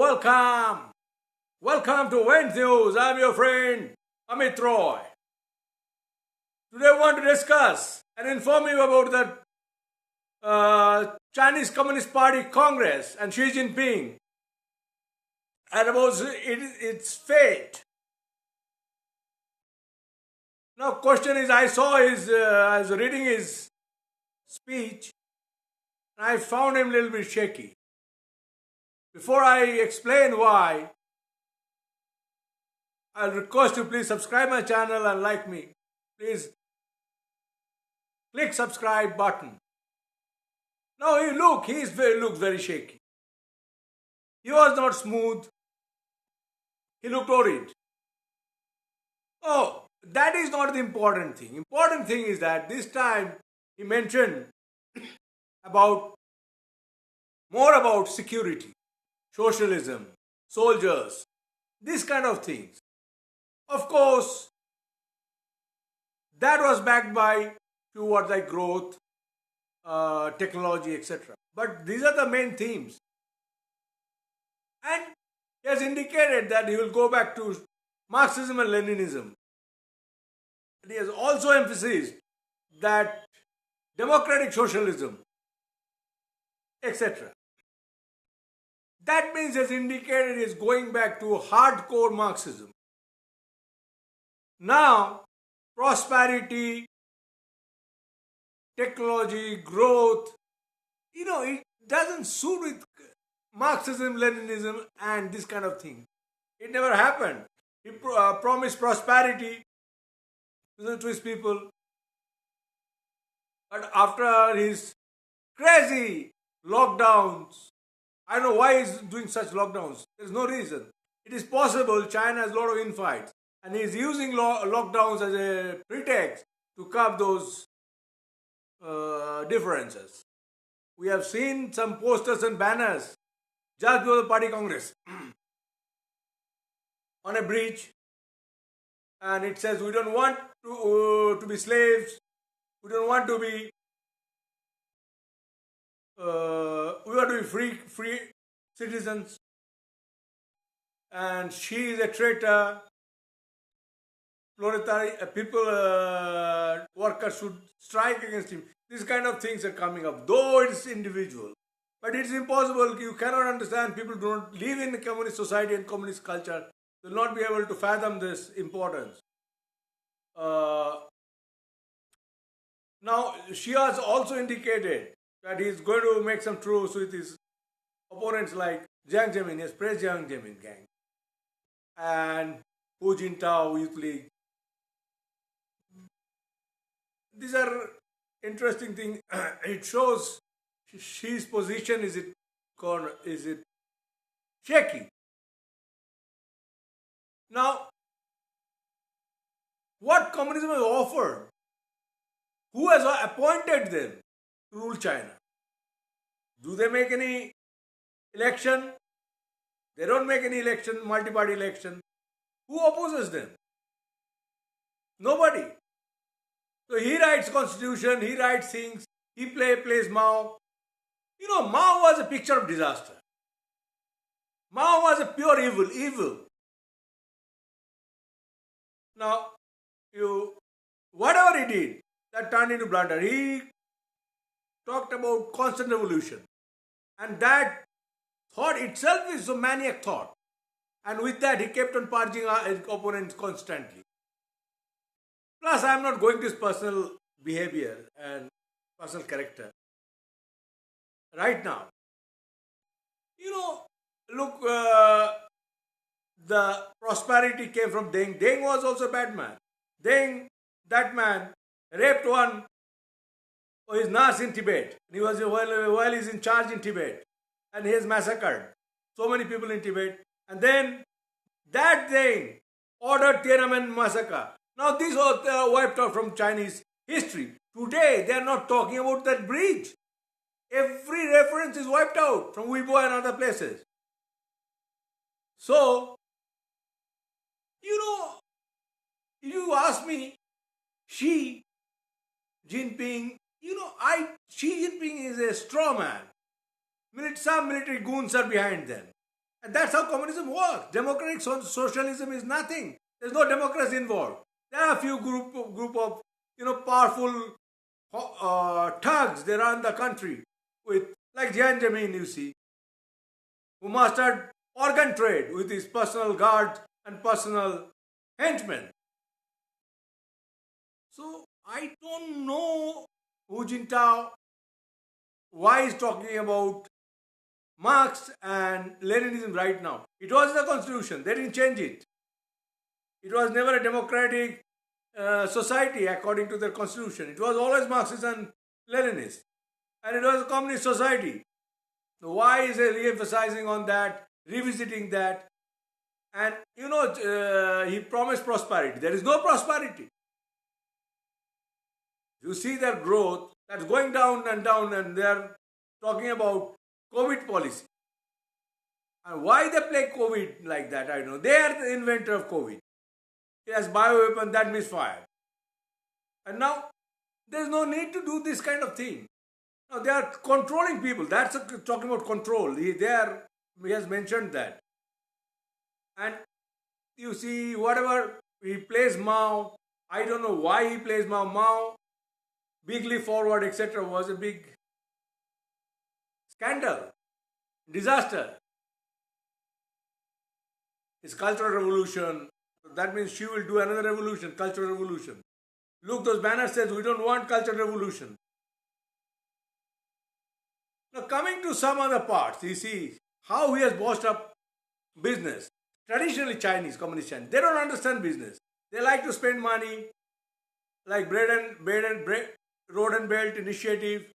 welcome. Welcome to Went News. I'm your friend Amit Roy. Today I want to discuss and inform you about the Chinese Communist Party Congress and Xi Jinping and about its fate. Now, question is, I was reading his speech, and I found him a little bit shaky. Before I explain why, I'll request you please subscribe my channel and like me. Please click subscribe button. Now he looked very shaky. He was not smooth. He looked worried. Oh, that is not the important thing. Important thing is that this time he mentioned more about security, socialism, soldiers, this kind of things. Of course, that was backed by towards like growth, technology, etc. But these are the main themes. And he has indicated that he will go back to Marxism and Leninism. And he has also emphasized that democratic socialism, etc. That means he has indicated he is going back to hardcore Marxism. Now, prosperity, technology, growth, it doesn't suit with Marxism, Leninism, and this kind of thing. It never happened. He promised prosperity to his people. But after his crazy lockdowns, I don't know why he's doing such lockdowns. There's no reason. It is possible China has a lot of infights, and he's using lockdowns as a pretext to curb those differences. We have seen some posters and banners just before the party congress on a bridge, and it says we don't want to be slaves, we don't want to be we want to be free citizens, and she is a traitor. Workers should strike against him. These kind of things are coming up, though it's individual. But it's impossible. You cannot understand. People do not live in a communist society and communist culture. Will not be able to fathom this importance. Now, she has also indicated that he is going to make some truce with his opponents like Jiang Zemin. He has praised Jiang Zemin gang and Hu Jintao Youth League. These are interesting things. It shows Xi's position. Is it shaky? Now, what communism has offered? Who has appointed them to rule China? Do they make any election? They don't make any election, multi-party election. Who opposes them? Nobody. So he writes constitution, he writes things, he plays Mao. Mao was a picture of disaster. Mao was a pure evil. Now, whatever he did, that turned into blunder. He talked about constant revolution. And that thought itself is a maniac thought. And with that, he kept on purging his opponents constantly. Plus, I am not going to his personal behavior and personal character right now. Look, the prosperity came from Deng. Deng was also a bad man. Deng, that man, raped one of his nurse in Tibet. He was while he's in charge in Tibet, and he has massacred so many people in Tibet. And then that Deng ordered Tiananmen massacre. Now this was wiped out from Chinese history. Today they are not talking about that bridge. Every reference is wiped out from Weibo and other places. So, if you ask me, Xi Jinping, Xi Jinping is a straw man. Some military goons are behind them. And that's how communism works. Democratic socialism is nothing. There's no democracy involved. There are a few group of powerful thugs. They run the country with, like Jian Jamin, you see, who mastered organ trade with his personal guards and personal henchmen. So I don't know Hu Jintao why he's talking about Marx and Leninism right now. It was the constitution, they didn't change it. It was never a democratic society according to their constitution. It was always Marxist and Leninist. And it was a communist society. So why is he re-emphasizing on that, revisiting that? And he promised prosperity. There is no prosperity. You see their growth, that's going down, and they are talking about COVID policy. And why they play COVID like that, I don't know. They are the inventor of COVID. He has bioweapon that misfired. And now, there's no need to do this kind of thing. Now, they are controlling people. That's talking about control. He has mentioned that. And you see, whatever he plays Mao, I don't know why he plays Mao. Mao, big leap forward, etc., was a big scandal, disaster. It's cultural revolution. That means she will do another revolution, cultural revolution. Look, those banners says we don't want cultural revolution. Now coming to some other parts, you see how he has bossed up business. Traditionally Chinese, communist Chinese, they don't understand business. They like to spend money, like road and belt initiative.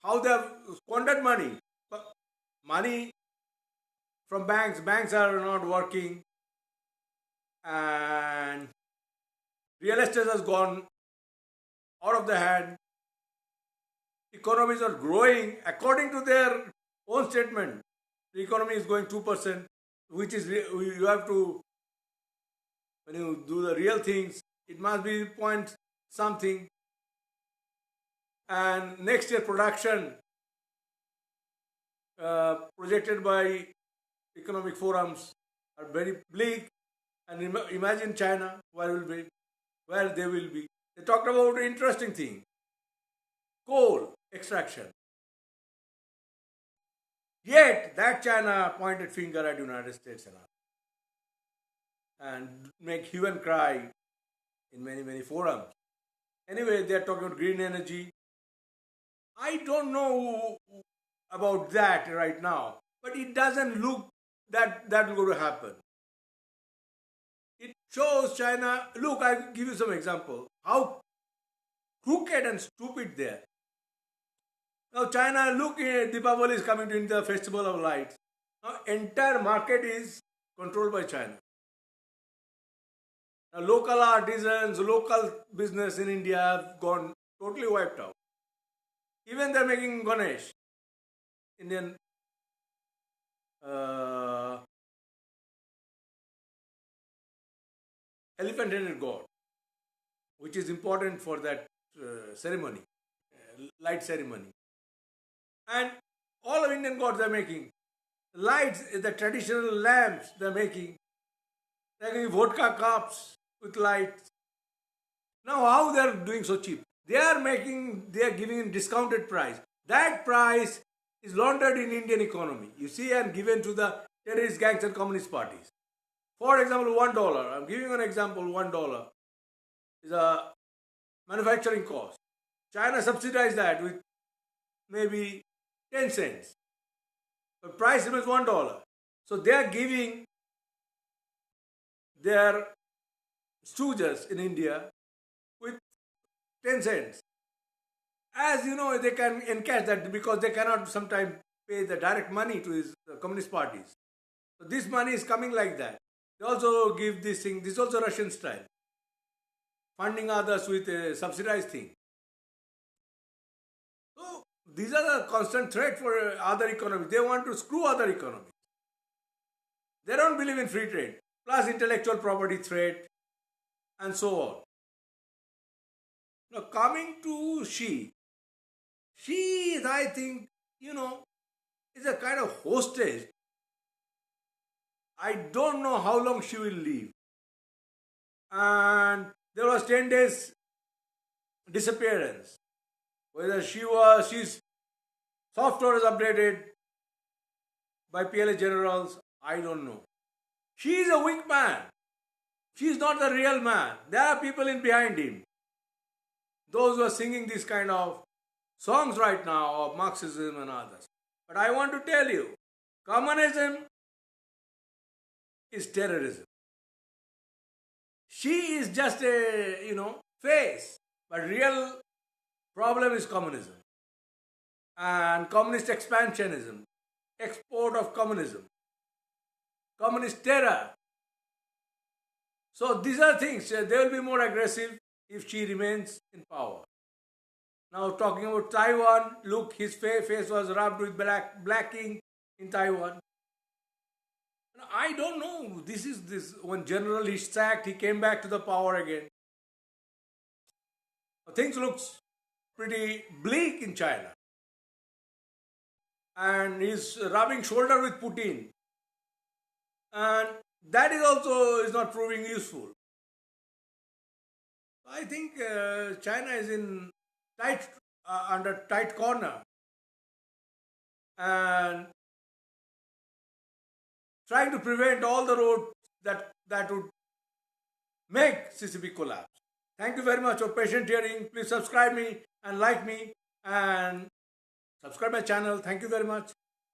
How they have squandered money. Money from banks. Banks are not working. And real estate has gone out of the hand. Economies are growing according to their own statement. The economy is going 2%, which is you have to, when you do the real things, it must be point something. And next year production projected by economic forums are very bleak. And imagine China, where they will be. They talked about an interesting thing, coal extraction. Yet that China pointed finger at United States and make hue and cry in many forums. Anyway, they are talking about green energy. I don't know about that right now, but it doesn't look that will go to happen. It shows China, look, I'll give you some example, how crooked and stupid they are. Now China, look, Deepavali is coming to India, festival of lights. Now entire market is controlled by China. Now local artisans, local business in India have gone totally wiped out. Even they're making Ganesh, Indian elephant-headed god, which is important for that ceremony, light ceremony. And all of Indian gods are making lights, the traditional lamps they're making. They're making vodka cups with lights. Now how they're doing so cheap? They are giving a discounted price. That price is laundered in Indian economy. You see, and given to the terrorist gangs and communist parties. For example, $1. I'm giving an example, $1 is a manufacturing cost. China subsidized that with maybe 10 cents. The price remains $1. So they are giving their stooges in India with 10 cents. As you know, they can encash that because they cannot sometimes pay the direct money to these communist parties. So this money is coming like that. They also give this thing, this is also Russian style. Funding others with a subsidized thing. So these are the constant threat for other economies. They want to screw other economies. They don't believe in free trade. Plus intellectual property threat and so on. Now coming to Xi. Xi is, I think, is a kind of hostage I don't know how long she will live. And there was 10 days disappearance. Whether she's software is updated by PLA generals, I don't know. She is a weak man. She is not the real man. There are people in behind him. Those who are singing this kind of songs right now of Marxism and others. But I want to tell you, communism is terrorism. She is just a, face. But real problem is communism. And communist expansionism. Export of communism. Communist terror. So these are things. They will be more aggressive if she remains in power. Now talking about Taiwan, look, his face was rubbed with black ink in Taiwan. I don't know. This when General is sacked, he came back to the power again. Things looks pretty bleak in China. And he's rubbing shoulder with Putin. And that is also is not proving useful. I think China is in under tight corner. And trying to prevent all the roads that would make CCP collapse. Thank you very much for patient hearing. Please subscribe me and like me and subscribe my channel. Thank you very much.